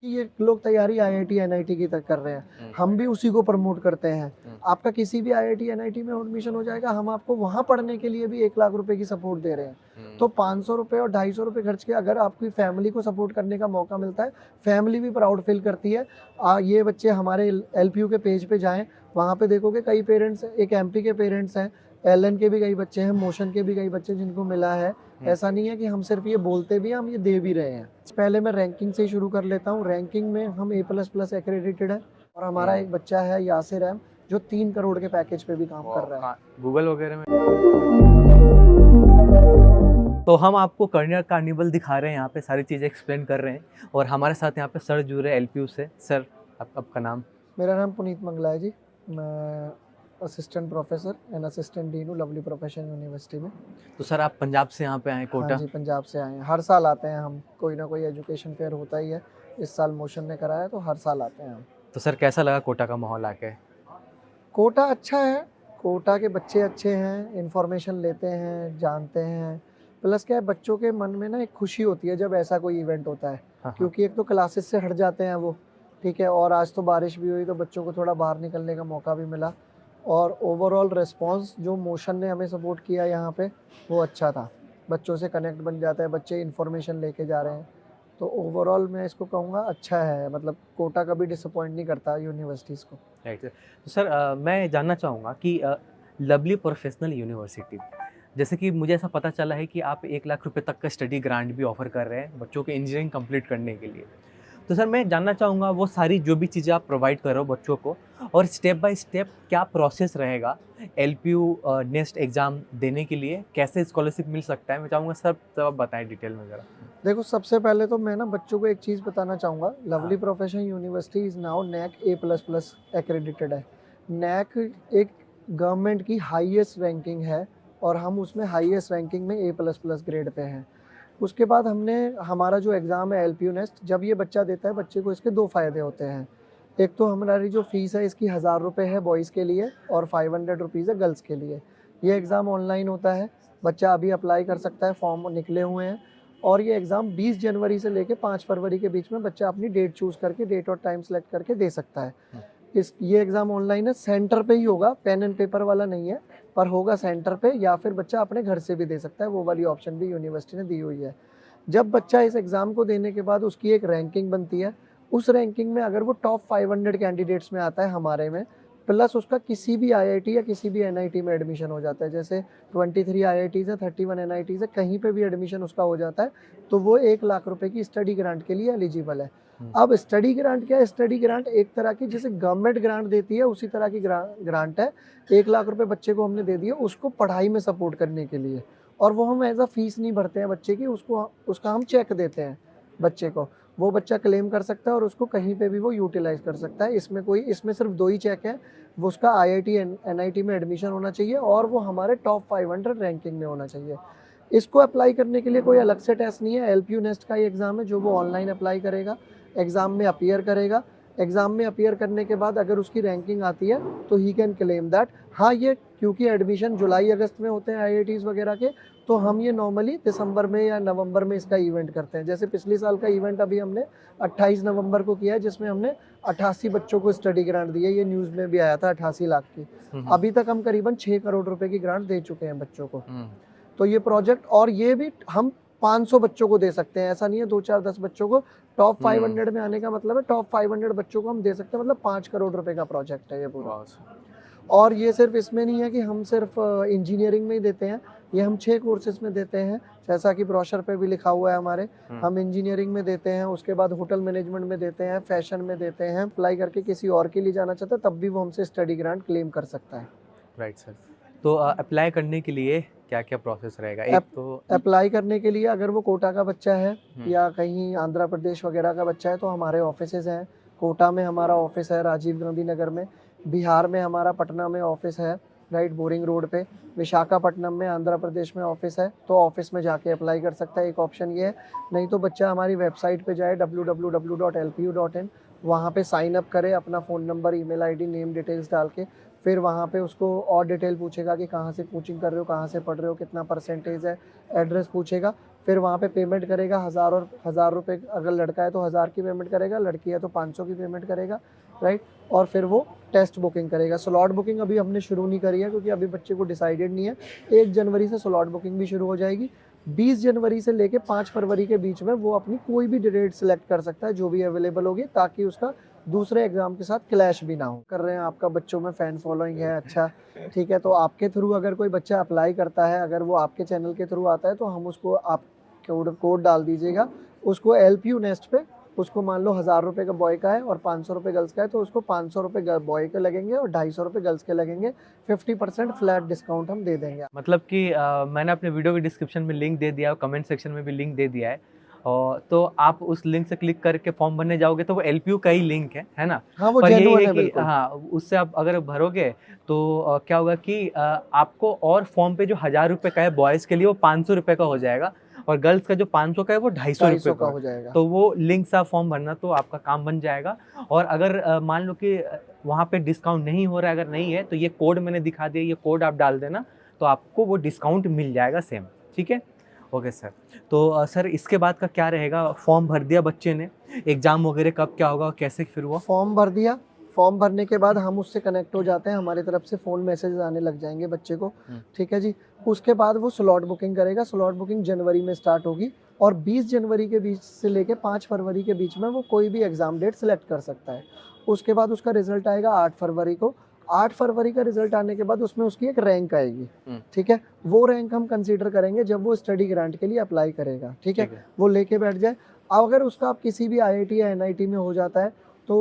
ये लोग तैयारी आईआईटी एनआईटी की तक कर रहे हैं, हम भी उसी को प्रमोट करते हैं। आपका किसी भी आईआईटी एनआईटी में एडमिशन हो जाएगा, हम आपको वहाँ पढ़ने के लिए भी 1 लाख रुपए की सपोर्ट दे रहे हैं। तो 500 रुपए और 250 रुपए खर्च के अगर आपकी फैमिली को सपोर्ट करने का मौका मिलता है, फैमिली भी प्राउड फील करती है। ये बच्चे हमारे एलपीयू के पेज पे जाएं, वहाँ पे देखोगे कई पेरेंट्स, एक एमपी के पेरेंट्स हैं, एलएन के भी कई बच्चे हैं, मोशन के भी कई बच्चे जिनको मिला है। ऐसा नहीं है कि हम सिर्फ ये बोलते भी हैं, हम ये दे भी रहे हैं। पहले मैं रैंकिंग से ही शुरू कर लेता हूँ। रैंकिंग में हम A++ एक्रेडिटेड है और हमारा एक बच्चा है यासिर है जो 3 करोड़ के पैकेज पे भी काम कर रहा है गूगल वगैरह में। तो हम आपको करियर कार्निवल दिखा रहे हैं, यहाँ पे सारी चीज़ें एक्सप्लेन कर रहे हैं और हमारे साथ यहाँ पे सर जुड़े एलपीयू से। सर आपका नाम? मेरा नाम पुनीत मंगला है जी, मैं assistant professor and assistant dean हूँ लवली प्रोफेशन यूनिवर्सिटी में। तो सर आप पंजाब से यहाँ पे आए कोटा? हाँ जी, पंजाब से आए हैं। हर साल आते हैं हम, कोई ना कोई एजुकेशन फेयर होता ही है। इस साल मोशन ने कराया तो हर साल आते हैं हम। तो सर कैसा लगा कोटा का माहौल आके? कोटा अच्छा है, कोटा के बच्चे अच्छे हैं, इन्फॉर्मेशन लेते हैं, जानते हैं। प्लस क्या है, बच्चों के मन में ना एक खुशी होती है जब ऐसा कोई इवेंट होता है। क्योंकि एक तो क्लासेस से हट जाते हैं वो, ठीक है, और आज तो बारिश भी हुई तो बच्चों को थोड़ा बाहर निकलने का मौका भी मिला। और ओवरऑल रिस्पांस जो मोशन ने हमें सपोर्ट किया यहाँ पे वो अच्छा था। बच्चों से कनेक्ट बन जाता है, बच्चे इन्फॉर्मेशन लेके जा रहे हैं। तो ओवरऑल मैं इसको कहूँगा अच्छा है, मतलब कोटा कभी डिसअपॉइंट नहीं करता यूनिवर्सिटीज़ को। Right sir. तो सर मैं जानना चाहूँगा कि लवली प्रोफेशनल यूनिवर्सिटी, जैसे कि मुझे ऐसा पता चला है कि आप 1 लाख रुपए तक का स्टडी ग्रांट भी ऑफर कर रहे हैं बच्चों के इंजीनियरिंग कंप्लीट करने के लिए। तो सर मैं जानना चाहूँगा वो सारी जो भी चीज़ें आप प्रोवाइड कर रहे हो बच्चों को, और स्टेप बाय स्टेप क्या प्रोसेस रहेगा एलपीयू नेक्स्ट एग्ज़ाम देने के लिए, कैसे स्कॉलरशिप मिल सकता है? मैं चाहूँगा सर सब आप बताएं डिटेल में ज़रा। देखो, सबसे पहले तो मैं ना बच्चों को एक चीज़ बताना चाहूँगा, Lovely Profession University is now NAAC A++ accredited है। नैक एक गवर्नमेंट की हाईएस्ट रैंकिंग है और हम उसमें हाईएस्ट रैंकिंग में A++ ग्रेड पे हैं। उसके बाद हमने हमारा जो एग्ज़ाम है एलपीयू नेक्स्ट, जब ये बच्चा देता है, बच्चे को इसके 2 फ़ायदे होते हैं। एक तो हमारी जो फ़ीस है इसकी 1000 रुपये है बॉयज़ के लिए और 500 रुपीज़ है गर्ल्स के लिए। ये एग्ज़ाम ऑनलाइन होता है, बच्चा अभी अप्लाई कर सकता है, फॉर्म निकले हुए हैं। और ये एग्ज़ाम 20 जनवरी से लेके 5 फरवरी के बीच में बच्चा अपनी डेट चूज़ करके, डेट और टाइम सेलेक्ट करके दे सकता है। ये एग्ज़ाम ऑनलाइन है, सेंटर पे ही होगा, पेन एंड पेपर वाला नहीं है, पर होगा सेंटर पे, या फिर बच्चा अपने घर से भी दे सकता है, वो वाली ऑप्शन भी यूनिवर्सिटी ने दी हुई है। जब बच्चा इस एग्ज़ाम को देने के बाद उसकी एक रैंकिंग बनती है, उस रैंकिंग में अगर वो टॉप 500 कैंडिडेट्स में आता है हमारे में, प्लस उसका किसी भी आईआईटी या किसी भी एनआईटी में एडमिशन हो जाता है, जैसे 23 आईआईटीज़ है, 31 एनआईटीज़ है, कहीं पे भी एडमिशन उसका हो जाता है, तो वो 1 लाख रुपए की स्टडी ग्रांट के लिए एलिजिबल है। अब स्टडी ग्रांट क्या है? स्टडी ग्रांट एक तरह की, जैसे गवर्नमेंट ग्रांट देती है उसी तरह की ग्रांट है। 1 लाख रुपए बच्चे को हमने दे दिए उसको पढ़ाई में सपोर्ट करने के लिए, और वो हम एज अ फीस नहीं भरते हैं बच्चे की, उसका हम चेक देते हैं बच्चे को। वो बच्चा क्लेम कर सकता है और उसको कहीं पे भी वो यूटिलाइज कर सकता है। इसमें सिर्फ 2 ही चेक हैं, वो उसका आईआईटी एनआईटी में एडमिशन होना चाहिए और वो हमारे टॉप 500 रैंकिंग में होना चाहिए। इसको अप्लाई करने के लिए कोई अलग से टेस्ट नहीं है, एलपीयू नेक्स्ट का ही एग्ज़ाम है जो वो ऑनलाइन अप्लाई करेगा, एग्ज़ाम में अपीयर करेगा। एग्ज़ाम में अपीयर करने के बाद अगर उसकी रैंकिंग आती है तो ही कैन क्लेम दैट। हाँ, ये क्योंकि एडमिशन जुलाई अगस्त में होते हैं आईआईटीज़ वगैरह के, तो हम ये नॉर्मली दिसंबर में या नवंबर में इसका इवेंट करते हैं। जैसे पिछले साल का इवेंट अभी हमने 28 नवंबर को किया है, जिसमें हमने 88 बच्चों को स्टडी ग्रांट दी है। ये न्यूज़ में भी आया था 88 लाख की। अभी तक हम करीबन 6 करोड़ रुपए की ग्रांट दे चुके हैं बच्चों को। तो ये प्रोजेक्ट, और ये भी हम 500 बच्चों को दे सकते हैं, ऐसा नहीं है 2 4 10 बच्चों को। टॉप 500 में आने का मतलब है टॉप 500 बच्चों को हम दे सकते हैं, मतलब 5 करोड़ रुपए का प्रोजेक्ट है ये पूरा। और ये सिर्फ इसमें नहीं है कि हम सिर्फ इंजीनियरिंग में ही देते हैं, ये हम 6 कोर्सेज में देते हैं, जैसा कि ब्रोशर पे भी लिखा हुआ है हमारे। हम इंजीनियरिंग में देते हैं, उसके बाद होटल मैनेजमेंट में देते हैं, फैशन में देते हैं। अप्लाई करके किसी और के लिए जाना चाहता है तब भी वो हमसे स्टडी ग्रांट क्लेम कर सकता है। Right sir. तो अप्लाई करने के लिए क्या क्या प्रोसेस रहेगा? एक तो अप्लाई करने के लिए अगर वो कोटा का बच्चा है या कहीं आंध्र प्रदेश वगैरह का बच्चा है तो हमारे ऑफिसेज हैं। कोटा में हमारा ऑफिस है राजीव गांधी नगर में, बिहार में हमारा पटना में ऑफिस है, राइट, बोरिंग रोड पे। विशाखापट्टनम में आंध्र प्रदेश में ऑफिस है, तो ऑफिस में जाके अप्लाई कर सकता है, एक ऑप्शन ये है। नहीं तो बच्चा हमारी वेबसाइट पे जाए www.lpu.in, वहाँ पे साइन अप करे, अपना phone number, email ID, name details डाल के, फिर वहाँ पे उसको और डिटेल पूछेगा कि कहाँ से कोचिंग कर रहे हो, कहाँ से पढ़ रहे हो, कितना परसेंटेज है, एड्रेस पूछेगा। फिर वहाँ पे पेमेंट करेगा 1000 रुपये, अगर लड़का है तो 1000 की पेमेंट करेगा, लड़की है तो 500 की पेमेंट करेगा, राइट। और फिर वो टेस्ट बुकिंग करेगा। स्लॉट बुकिंग अभी हमने शुरू नहीं करी है क्योंकि अभी बच्चे को डिसाइडेड नहीं है। 1 जनवरी से स्लॉट बुकिंग भी शुरू हो जाएगी। 20 जनवरी से लेके 5 फरवरी के बीच में वो अपनी कोई भी डेट सेलेक्ट कर सकता है जो भी अवेलेबल होगी, ताकि उसका दूसरे एग्जाम के साथ क्लैश भी ना हो। कर रहे हैं, आपका बच्चों में फैन फॉलोइंग है, अच्छा ठीक है, तो आपके थ्रू अगर कोई बच्चा अप्लाई करता है, अगर वो आपके चैनल के थ्रू आता है तो हम उसको, आप कोड डाल दीजिएगा उसको LPU नेस्ट पे, उसको मान लो 1000 रुपये का बॉय का है और 500 रुपये गर्ल्स का है, तो उसको 500 रुपये बॉय के लगेंगे और 250 रुपये गर्ल्स के लगेंगे। 50% फ्लैट डिस्काउंट हम दे देंगे। मतलब कि मैंने अपने वीडियो के डिस्क्रिप्शन में लिंक दे दिया और कमेंट सेक्शन में भी लिंक दे दिया है, और तो आप उस लिंक से क्लिक करके फॉर्म भरने जाओगे तो वो LPU का ही लिंक है ना। हाँ, वो पर यही जेन्युइन है है कि बिल्कुल। हाँ, उससे आप अगर भरोगे तो क्या होगा कि आपको और फॉर्म पे जो 1000 रुपये का है बॉयज़ के लिए वो 500 रुपये का हो जाएगा, और गर्ल्स का जो 500 का है वो 250 रुपये 250 का का हो जाएगा। तो वो लिंक से आप फॉर्म भरना तो आपका काम बन जाएगा। और अगर मान लो कि वहाँ पे डिस्काउंट नहीं हो रहा है, अगर नहीं है तो ये कोड मैंने दिखा दिया, ये कोड आप डाल देना तो आपको वो डिस्काउंट मिल जाएगा सेम। ठीक है, ओके सर। तो सर इसके बाद का क्या रहेगा? फॉर्म भर दिया बच्चे ने, एग्ज़ाम वगैरह कब क्या होगा, कैसे फिर वो? फॉर्म भर दिया, फॉर्म भरने के बाद हम उससे कनेक्ट हो जाते हैं, हमारी तरफ से फ़ोन मैसेज आने लग जाएंगे बच्चे को, ठीक है जी। उसके बाद वो स्लॉट बुकिंग करेगा। स्लॉट बुकिंग जनवरी में स्टार्ट होगी और 20 जनवरी के बीच से लेके 5 फरवरी के बीच में वो कोई भी एग्ज़ाम डेट सेलेक्ट कर सकता है। उसके बाद उसका रिजल्ट आएगा 8 फरवरी को। 8 फरवरी का रिजल्ट आने के बाद उसमें उसकी एक रैंक आएगी, ठीक है। वो रैंक हम कंसीडर करेंगे जब वो स्टडी ग्रांट के लिए अप्लाई करेगा, ठीक है। वो लेके बैठ जाए। अब अगर उसका किसी भी IIT या NIT में हो जाता है तो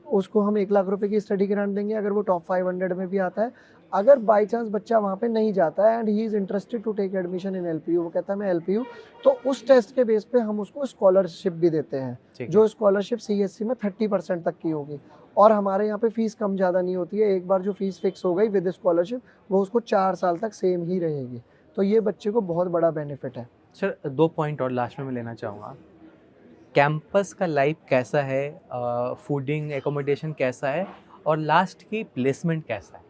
उसको हम 1 लाख रुपए की स्टडी ग्रांट देंगे, अगर वो टॉप 500 में भी आता है। अगर बाई चांस बच्चा वहाँ पे नहीं जाता है and he is interested to take admission in LPU, वो कहता है मैं LPU, तो उस टेस्ट के बेस पे हम उसको स्कॉलरशिप भी देते हैं, जो स्कॉलरशिप CSC में 30% तक की होगी। और हमारे यहाँ पे फीस कम ज़्यादा नहीं होती है, एक बार जो फीस फिक्स हो गई विद स्कॉलरशिप वो उसको 4 साल तक सेम ही रहेगी। तो ये बच्चे को बहुत बड़ा बेनिफिट है। सर 2 पॉइंट और लास्ट में मैं लेना चाहूँगा। कैंपस का लाइफ कैसा है, फूडिंग एकोमोडेशन कैसा है, और लास्ट की प्लेसमेंट कैसा है?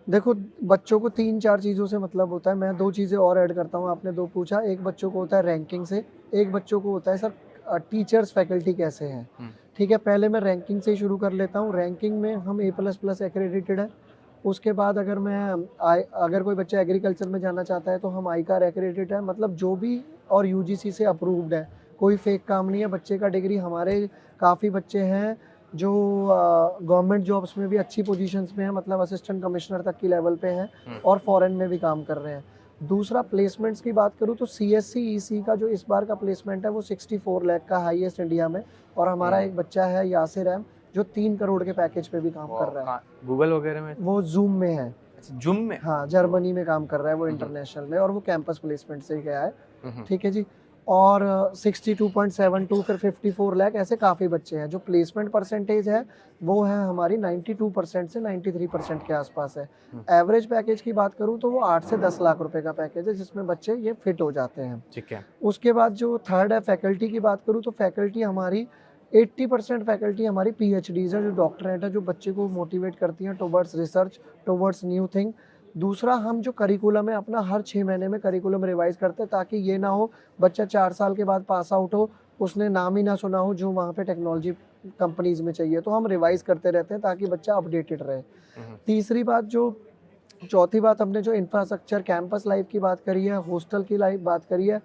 देखो, बच्चों को 3-4 चीज़ों से मतलब होता है। मैं 2 चीज़ें और ऐड करता हूँ, आपने 2 पूछा। एक बच्चों को होता है रैंकिंग से, एक बच्चों को होता है सर टीचर्स फैकल्टी कैसे हैं, ठीक है। पहले मैं रैंकिंग से ही शुरू कर लेता हूँ। रैंकिंग में हम A++ एक्रेडिटेड है। उसके बाद अगर कोई बच्चा एग्रीकल्चर में जाना चाहता है तो हम ICAR एक्रेडिटेड है, मतलब जो भी, और UGC से अप्रूव्ड है, कोई फेक काम नहीं है बच्चे का। डिग्री हमारे काफ़ी बच्चे हैं जो गवर्नमेंट जॉब्स में भी अच्छी पोजीशंस में है, मतलब असिस्टेंट कमिश्नर तक की लेवल पे हैं और फॉरेन में भी काम कर रहे हैं। दूसरा, प्लेसमेंट्स की बात करूँ तो CSC EC का जो इस बार का प्लेसमेंट है वो 64 लाख का हाईएस्ट इंडिया में, और हमारा एक बच्चा है यासिर है जो 3 करोड़ के पैकेज पे भी काम कर रहा है। गूगल वगैरह में? वो जूम में है। जूम में? हाँ, जर्मनी में काम कर रहा है वो इंटरनेशनल में, और वो कैंपस प्लेसमेंट से ही गया है, ठीक है जी। और 62.72, फिर 54 लाख, ऐसे काफ़ी बच्चे हैं। जो प्लेसमेंट परसेंटेज है वो है हमारी 92% से 93% के आसपास है। एवरेज पैकेज की बात करूँ तो वो 8 से 10 लाख रुपए का पैकेज है जिसमें बच्चे ये फिट हो जाते हैं, ठीक है। उसके बाद जो थर्ड है फैकल्टी की बात करूँ तो फैकल्टी हमारी 80% फैकल्टी हमारी PhDs है, जो डॉक्टरेट है, जो बच्चे को मोटिवेट करती हैं towards research, towards new thing. दूसरा, हम जो करिकुलम है अपना हर 6 महीने में करिकुलम रिवाइज करते हैं, ताकि ये ना हो बच्चा 4 साल के बाद पास आउट हो, उसने नाम ही ना सुना हो जो वहाँ पे टेक्नोलॉजी कंपनीज में चाहिए। तो हम रिवाइज करते रहते हैं ताकि बच्चा अपडेटेड रहे। तीसरी बात, चौथी बात, हमने जो इंफ्रास्ट्रक्चर, कैंपस लाइफ की बात करी है, हॉस्टल की लाइफ बात करी है।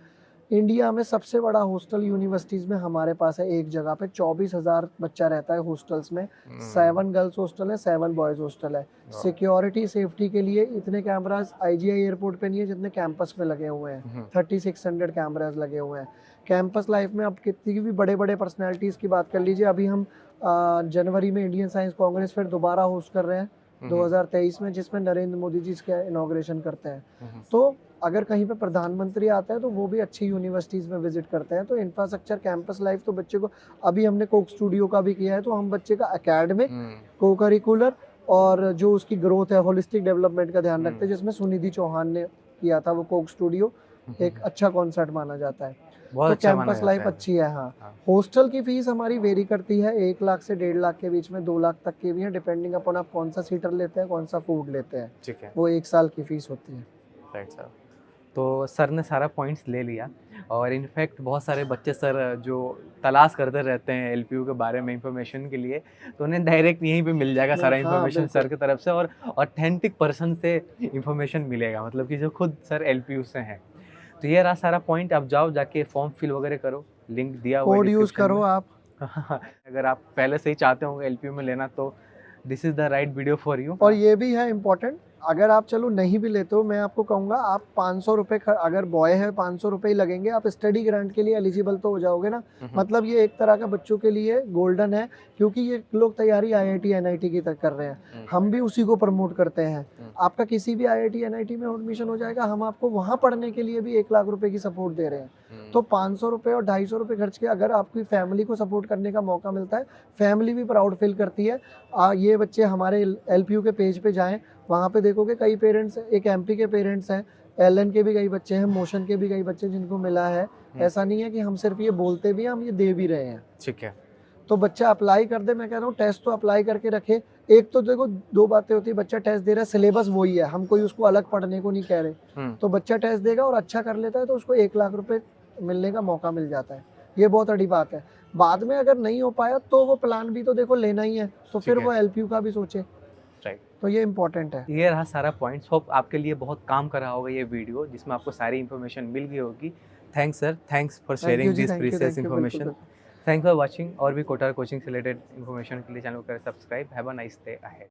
इंडिया में सबसे बड़ा हॉस्टल यूनिवर्सिटीज़ में हमारे पास है एक जगह पे, 24,000 बच्चा रहता है हॉस्टल्स में। 7 गर्ल्स हॉस्टल है, 7 बॉयज़ हॉस्टल है। सिक्योरिटी सेफ्टी के लिए इतने कैमराज IGI एयरपोर्ट पे नहीं है जितने कैंपस में लगे हुए हैं। 3600 कैमराज लगे हुए हैं। कैंपस लाइफ में अब कितनी भी बड़े बड़े पर्सनैलिटीज़ की बात कर लीजिए, अभी हम जनवरी में इंडियन साइंस कांग्रेस फिर दोबारा होस्ट कर रहे हैं 2023 में, जिसमें नरेंद्र मोदी जी इसका इनॉग्रेशन करते हैं। तो अगर कहीं पे प्रधानमंत्री आता है तो वो भी अच्छी यूनिवर्सिटीज़ में विजिट करते हैं। तो इंफ्रास्ट्रक्चर, कैंपस लाइफ तो बच्चे को, अभी हमने कोक स्टूडियो का भी किया है, तो हम बच्चे का एकेडमिक, को करिकुलर और जो उसकी ग्रोथ है, होलिस्टिक डेवलपमेंट का ध्यान रखते हैं, जिसमें सुनिधि चौहान ने किया था वो कोक स्टूडियो, एक अच्छा कॉन्सेप्ट माना जाता है। तो कैंपस लाइफ अच्छी है। हाँ, हॉस्टल की फीस हमारी वेरी करती है, 1 लाख से 1.5 लाख के बीच में, 2 लाख तक की भी है, डिपेंडिंग अपॉन आप कौन सा सीटर लेते हैं, कौन सा फूड लेते हैं। ठीक है, वो 1 साल की फीस होती है। Right sir. तो सर ने सारा पॉइंट्स ले लिया और इनफैक्ट बहुत सारे बच्चे सर जो तलाश करते रहते हैं एलपीयू के बारे में इंफॉर्मेशन के लिए, तो उन्हें डायरेक्ट यहीं पे मिल जाएगा सारा हाँ, इंफॉर्मेशन सर बिल्कुल। की तरफ से और ऑथेंटिक पर्सन से इंफॉर्मेशन मिलेगा, मतलब कि जो खुद सर एलपीयू से हैं। तो ये रहा सारा पॉइंट। आप जाओ जाके फॉर्म फिल वगैरह करो, लिंक दिया हुआ है कोड यूज़ डिस्क्रिप्शन करो में। आप। अगर आप पहले से ही चाहते होंगे एलपीयू में लेना तो this is the right video for you. और ये भी है इम्पोर्टेंट, अगर आप चलो नहीं भी लेते हो, मैं आपको कहूँगा आप 500 रुपये, अगर बॉय है 500 रुपये ही लगेंगे, आप स्टडी ग्रांट के लिए एलिजिबल तो हो जाओगे ना। मतलब ये एक तरह का बच्चों के लिए गोल्डन है, क्योंकि ये लोग तैयारी आईआईटी एनआईटी की तक कर रहे हैं, हम भी उसी को प्रमोट करते हैं। आपका किसी भी आईआईटी एनआईटी में एडमिशन हो जाएगा, हम आपको वहाँ पढ़ने के लिए भी 1 लाख रुपए की सपोर्ट दे रहे हैं। तो 500 रुपये और 250 रुपये खर्च के अगर आपकी फैमिली को सपोर्ट करने का मौका मिलता है, फैमिली भी प्राउड फील करती है। ये बच्चे हमारे एलपीयू के पेज पे जाएं, वहाँ पे देखोगे कई पेरेंट्स, एक एमपी के पेरेंट्स हैं, एलएन के भी कई बच्चे हैं, मोशन के भी कई बच्चे जिनको मिला है। ऐसा नहीं है कि हम सिर्फ ये बोलते भी हैं, हम ये दे भी रहे हैं। ठीक है। तो बच्चा अप्लाई कर दे, मैं कह रहा हूँ टेस्ट तो अप्लाई करके रखे। एक तो देखो 2 बातें होती है, बच्चा टेस्ट दे रहा है, सिलेबस वही है, हम कोई उसको अलग पढ़ने को नहीं कह रहे। तो बच्चा टेस्ट देगा और अच्छा कर लेता है तो उसको 1 लाख रुपए मिलने का मौका मिल जाता है। ये बहुत बड़ी बात है। बाद में अगर नहीं हो पाया तो वो प्लान भी तो देखो लेना ही है, तो फिर वो एलपीयू का भी सोचे। राइट। तो ये इम्पोर्टेंट है। ये रहा सारा पॉइंट्स। होप आपके लिए बहुत काम कर रहा होगा ये वीडियो, जिसमें आपको सारी इन्फॉर्मेशन मिल गई होगी। Thanks sir, thanks for sharing this precious information. Thanks for watching. और भी कोटार कोचिंग से रिलेटेड इन्फॉर्मेशन के लिए चैनल को करें subscribe. Have a nice day ahead.